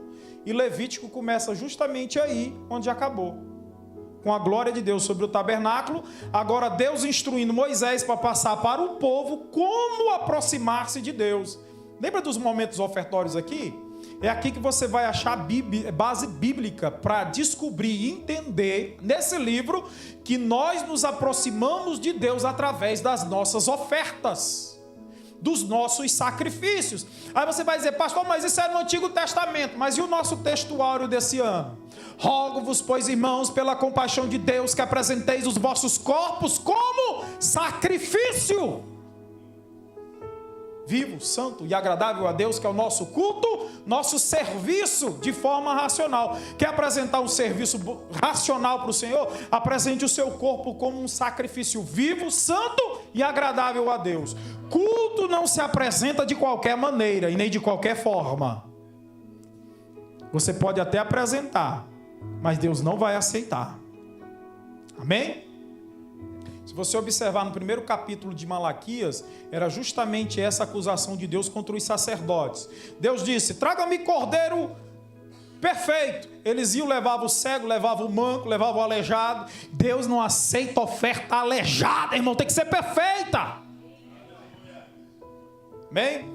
E Levítico começa justamente aí, onde acabou. Com a glória de Deus sobre o tabernáculo. Agora Deus instruindo Moisés para passar para o povo como aproximar-se de Deus. Lembra dos momentos ofertórios aqui? É aqui que você vai achar base bíblica para descobrir e entender nesse livro que nós nos aproximamos de Deus através das nossas ofertas, dos nossos sacrifícios. Aí você vai dizer, pastor, mas isso é no Antigo Testamento. Mas e o nosso textuário desse ano? Rogo-vos, pois, irmãos, pela compaixão de Deus, que apresenteis os vossos corpos como sacrifício vivo, santo e agradável a Deus, que é o nosso culto, nosso serviço de forma racional. Quer apresentar um serviço racional para o Senhor? Apresente o seu corpo como um sacrifício vivo, santo e agradável a Deus. Culto não se apresenta de qualquer maneira e nem de qualquer forma. Você pode até apresentar, mas Deus não vai aceitar. Amém? Se você observar no primeiro capítulo de Malaquias, era justamente essa acusação de Deus contra os sacerdotes. Deus disse, traga-me cordeiro perfeito. Eles iam, levavam o cego, levavam o manco, levavam o aleijado. Deus não aceita oferta aleijada, irmão, tem que ser perfeita. Amém?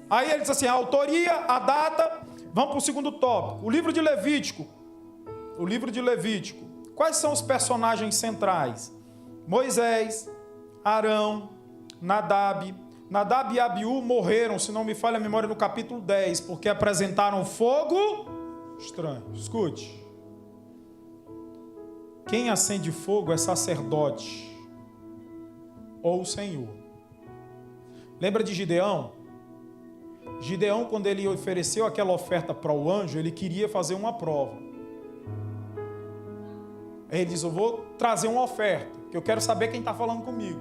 Aí ele diz assim, a autoria, a data. Vamos para o segundo tópico, o livro de Levítico. O livro de Levítico. Quais são os personagens centrais? Moisés, Arão, Nadab. Nadab e Abiú morreram, se não me falha a memória, no capítulo 10, porque apresentaram fogo estranho. Escute. Quem acende fogo é sacerdote ou o Senhor. Lembra de Gideão? Gideão, quando ele ofereceu aquela oferta para o anjo, ele queria fazer uma prova. Aí ele diz, eu vou trazer uma oferta, que eu quero saber quem está falando comigo.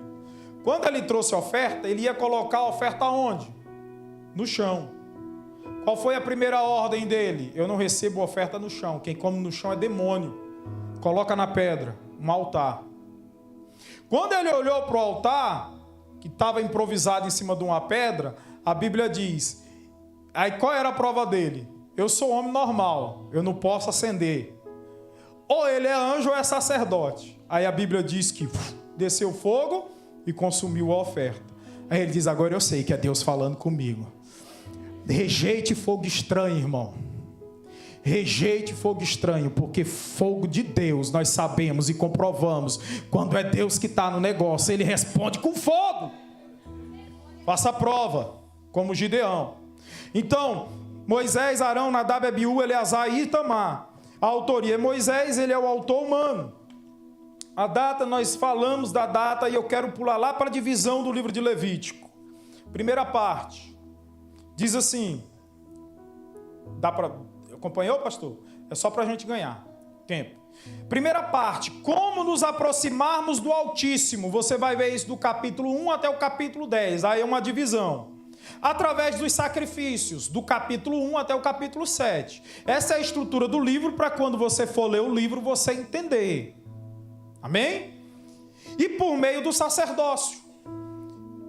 Quando ele trouxe a oferta, ele ia colocar a oferta onde? No chão. Qual foi a primeira ordem dele? Eu não recebo oferta no chão. Quem come no chão é demônio. Coloca na pedra, um altar. Quando ele olhou para o altar, que estava improvisado em cima de uma pedra, a Bíblia diz, aí qual era a prova dele? Eu sou homem normal, eu não posso acender. Ou ele é anjo ou é sacerdote. Aí a Bíblia diz que desceu fogo e consumiu a oferta. Aí ele diz, agora eu sei que é Deus falando comigo. Rejeite fogo estranho, irmão. Rejeite fogo estranho, porque fogo de Deus, nós sabemos e comprovamos, quando é Deus que está no negócio, Ele responde com fogo. Faça a prova, como Gideão. Então, Moisés, Arão, Nadab, Abiú, Eleazar e Itamar. A autoria é Moisés, ele é o autor humano. A data, nós falamos da data e eu quero pular lá para a divisão do livro de Levítico. Primeira parte. Diz assim. Acompanhou, pastor? É só para a gente ganhar tempo. Primeira parte. Como nos aproximarmos do Altíssimo. Você vai ver isso do capítulo 1 até o capítulo 10. Aí é uma divisão. Através dos sacrifícios, do capítulo 1 até o capítulo 7. Essa é a estrutura do livro para quando você for ler o livro, você entender. Amém? E por meio do sacerdócio.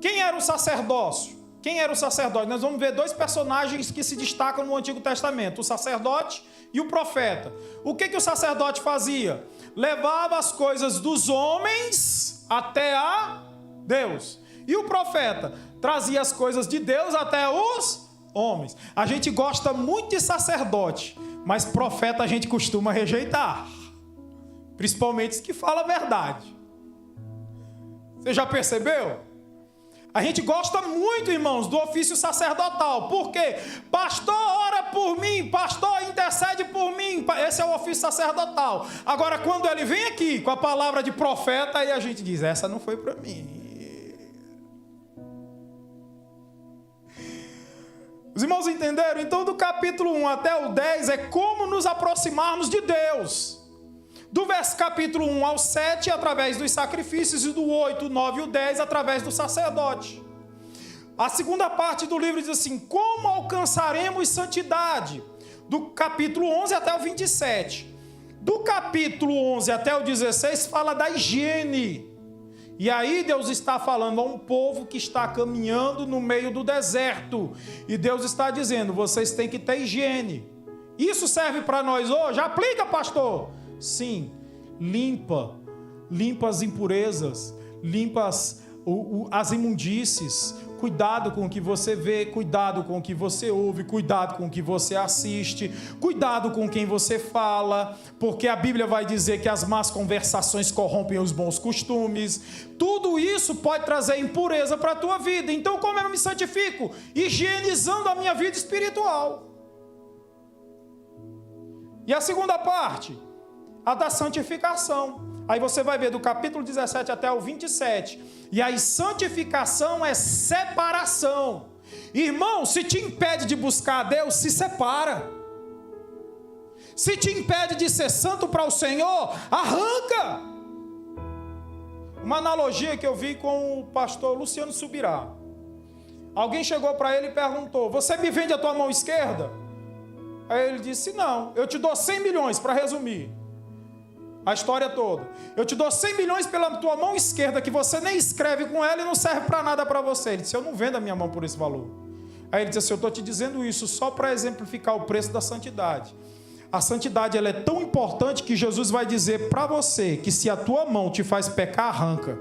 Quem era o sacerdócio? Quem era o sacerdote? Nós vamos ver dois personagens que se destacam no Antigo Testamento, o sacerdote e o profeta. O que o sacerdote fazia? Levava as coisas dos homens até a Deus. E o profeta trazia as coisas de Deus até os homens. A gente gosta muito de sacerdote, mas profeta a gente costuma rejeitar. Principalmente os que falam a verdade. Você já percebeu? A gente gosta muito, irmãos, do ofício sacerdotal. Por quê? Pastor, ora por mim. Pastor, intercede por mim. Esse é o ofício sacerdotal. Agora, quando ele vem aqui com a palavra de profeta, aí a gente diz, essa não foi para mim. Os irmãos entenderam? Então, do capítulo 1 até o 10 é como nos aproximarmos de Deus. Do capítulo 1 ao 7, através dos sacrifícios, e do 8, o 9 e o 10, através do sacerdote. A segunda parte do livro diz assim, como alcançaremos santidade? Do capítulo 11 até o 27. Do capítulo 11 até o 16, fala da higiene. E aí Deus está falando a um povo que está caminhando no meio do deserto. E Deus está dizendo, vocês têm que ter higiene. Isso serve para nós hoje? Aplica, pastor. Sim, limpa as impurezas, limpa as imundícies, Cuidado com o que você vê, cuidado com o que você ouve, cuidado com o que você assiste, cuidado com quem você fala, porque a Bíblia vai dizer que as más conversações corrompem os bons costumes. Tudo isso pode trazer impureza para a tua vida. Então, como eu me santifico? Higienizando a minha vida espiritual. E a segunda parte, a da santificação. Aí você vai ver do capítulo 17 até o 27. E aí santificação é separação. Irmão, se te impede de buscar a Deus, se separa. Se te impede de ser santo para o Senhor, arranca. Uma analogia que eu vi com o pastor Luciano Subirá. Alguém chegou para ele e perguntou: você me vende a tua mão esquerda? Aí ele disse: não, eu te dou 100 milhões, para resumir a história toda. Eu te dou 100 milhões pela tua mão esquerda, que você nem escreve com ela e não serve para nada para você. Ele disse: eu não vendo a minha mão por esse valor. Aí ele disse assim: eu estou te dizendo isso só para exemplificar o preço da santidade. A santidade, ela é tão importante que Jesus vai dizer para você que se a tua mão te faz pecar, arranca.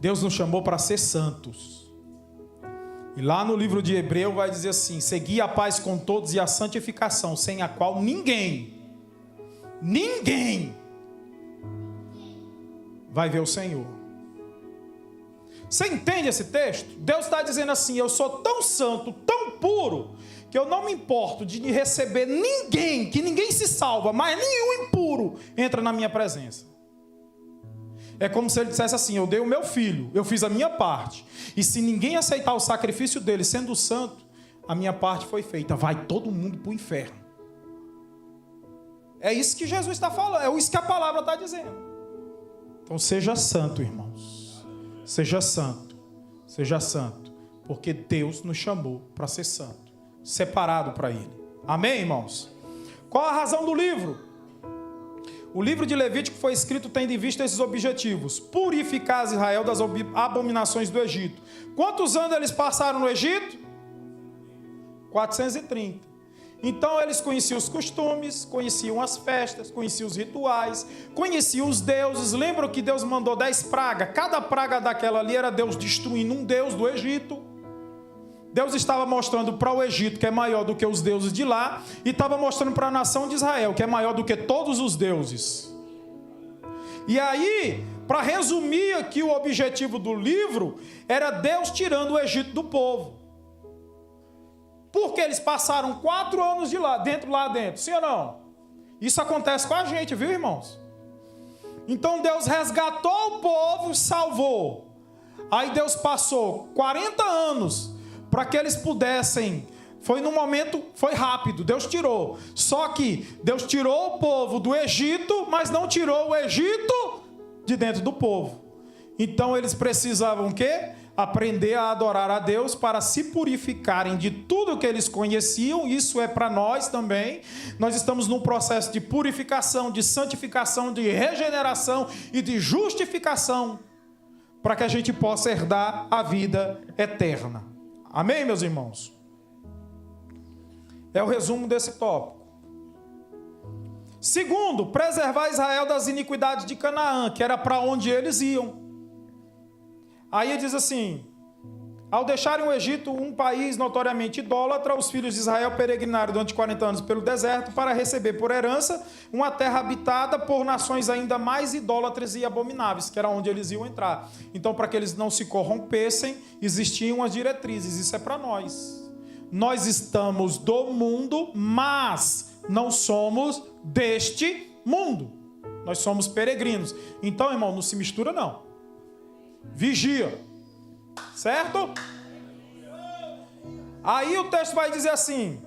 Deus nos chamou para ser santos. E lá no livro de Hebreu vai dizer assim: segui a paz com todos e a santificação, sem a qual ninguém vai ver o Senhor. Você entende esse texto? Deus está dizendo assim: eu sou tão santo, tão puro, que eu não me importo de receber ninguém, que ninguém se salva, mas nenhum impuro entra na minha presença. É como se ele dissesse assim: eu dei o meu filho, eu fiz a minha parte, e se ninguém aceitar o sacrifício dele sendo santo, a minha parte foi feita, vai todo mundo para o inferno. É isso que Jesus está falando, é isso que a palavra está dizendo. Então seja santo, irmãos, seja santo, porque Deus nos chamou para ser santo, separado para Ele. Amém, irmãos? Qual a razão do livro? O livro de Levítico foi escrito tendo em vista esses objetivos: purificar Israel das abominações do Egito. Quantos anos eles passaram no Egito? 430. Então eles conheciam os costumes, conheciam as festas, conheciam os rituais, conheciam os deuses. Lembram que Deus mandou 10 pragas? Cada praga daquela ali era Deus destruindo um deus do Egito. Deus estava mostrando para o Egito que é maior do que os deuses de lá, e estava mostrando para a nação de Israel que é maior do que todos os deuses. E aí, para resumir aqui, o objetivo do livro era Deus tirando o Egito do povo. Porque eles passaram 4 anos lá dentro, sim ou não? Isso acontece com a gente, viu, irmãos? Então Deus resgatou o povo, salvou. Aí Deus passou 40 anos para que eles pudessem, foi num momento, foi rápido, Deus tirou. Só que Deus tirou o povo do Egito, mas não tirou o Egito de dentro do povo. Então eles precisavam o quê? Aprender a adorar a Deus para se purificarem de tudo que eles conheciam. Isso é para nós também. Nós estamos num processo de purificação, de santificação, de regeneração e de justificação, para que a gente possa herdar a vida eterna. Amém, meus irmãos? É o resumo desse tópico. Segundo, preservar Israel das iniquidades de Canaã, que era para onde eles iam. Aí ele diz assim: ao deixarem o Egito, um país notoriamente idólatra, os filhos de Israel peregrinaram durante 40 anos pelo deserto para receber por herança uma terra habitada por nações ainda mais idólatras e abomináveis, que era onde eles iam entrar. Então, para que eles não se corrompessem, existiam as diretrizes. Isso é para nós. Nós estamos do mundo, mas não somos deste mundo. Nós somos peregrinos. Então, irmão, não se mistura não. Vigia. Certo? Aí o texto vai dizer assim: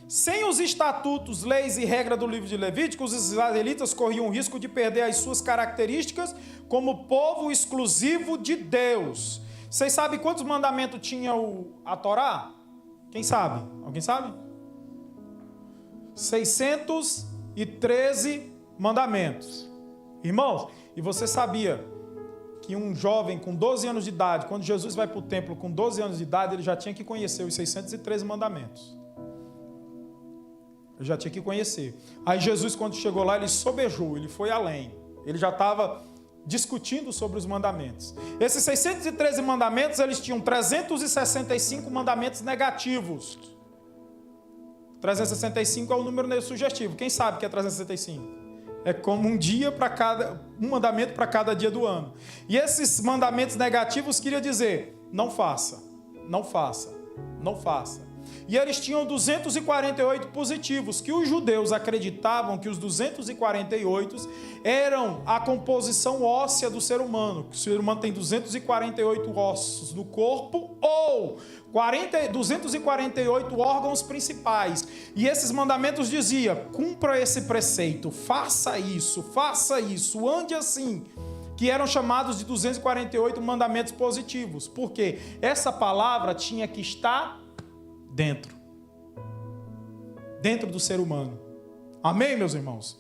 sem os estatutos, leis e regras do livro de Levítico, os israelitas corriam o risco de perder as suas características como povo exclusivo de Deus. Vocês sabem quantos mandamentos tinha a Torá? Quem sabe? Alguém sabe? 613 mandamentos. Irmãos, e você sabia que um jovem com 12 anos de idade, quando Jesus vai para o templo com 12 anos de idade, ele já tinha que conhecer os 613 mandamentos. Ele já tinha que conhecer. Aí Jesus, quando chegou lá, ele sobejou, ele foi além. Ele já estava discutindo sobre os mandamentos. Esses 613 mandamentos, eles tinham 365 mandamentos negativos. 365 é o número sugestivo. Quem sabe que é 365? É como um mandamento para cada dia do ano. E esses mandamentos negativos queria dizer: não faça, não faça, não faça. E eles tinham 248 positivos, que os judeus acreditavam que os 248 eram a composição óssea do ser humano. Que o ser humano tem 248 ossos no corpo ou 248 órgãos principais. E esses mandamentos diziam: cumpra esse preceito, faça isso, ande assim. Que eram chamados de 248 mandamentos positivos. Porque essa palavra tinha que estar dentro do ser humano. Amém, meus irmãos?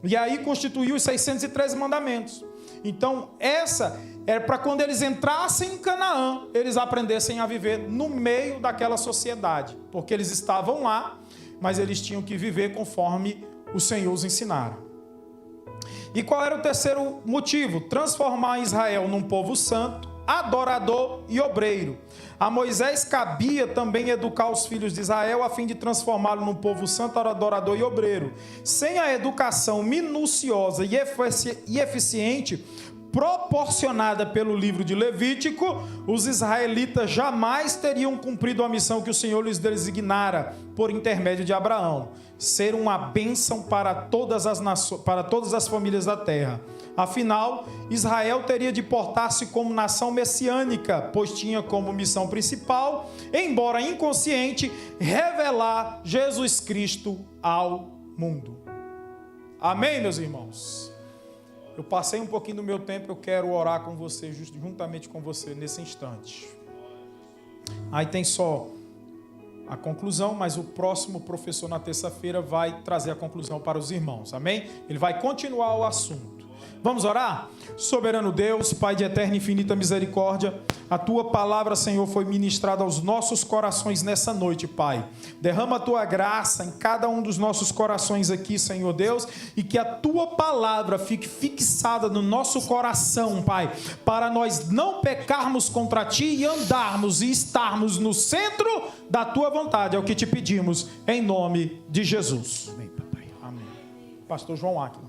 E aí constituiu os 613 mandamentos. Então, essa era para quando eles entrassem em Canaã, eles aprendessem a viver no meio daquela sociedade. Porque eles estavam lá, mas eles tinham que viver conforme o Senhor os ensinara. E qual era o terceiro motivo? Transformar Israel num povo santo, adorador e obreiro. A Moisés cabia também educar os filhos de Israel a fim de transformá-lo num povo santo, adorador e obreiro. Sem a educação minuciosa e eficiente proporcionada pelo livro de Levítico, os israelitas jamais teriam cumprido a missão que o Senhor lhes designara por intermédio de Abraão: ser uma bênção para todas as famílias da terra. Afinal, Israel teria de portar-se como nação messiânica, pois tinha como missão principal, embora inconsciente, revelar Jesus Cristo ao mundo. Amém, meus irmãos? Eu passei um pouquinho do meu tempo, eu quero orar com você, juntamente com você, nesse instante. Aí tem só a conclusão, mas o próximo professor na terça-feira vai trazer a conclusão para os irmãos, amém? Ele vai continuar o assunto. Vamos orar? Soberano Deus, Pai de eterna e infinita misericórdia, a Tua palavra, Senhor, foi ministrada aos nossos corações nessa noite, Pai. Derrama a Tua graça em cada um dos nossos corações aqui, Senhor Deus, e que a Tua palavra fique fixada no nosso coração, Pai, para nós não pecarmos contra Ti e andarmos e estarmos no centro da Tua vontade. É o que te pedimos, em nome de Jesus. Amém, papai. Amém. Pastor João Áquila.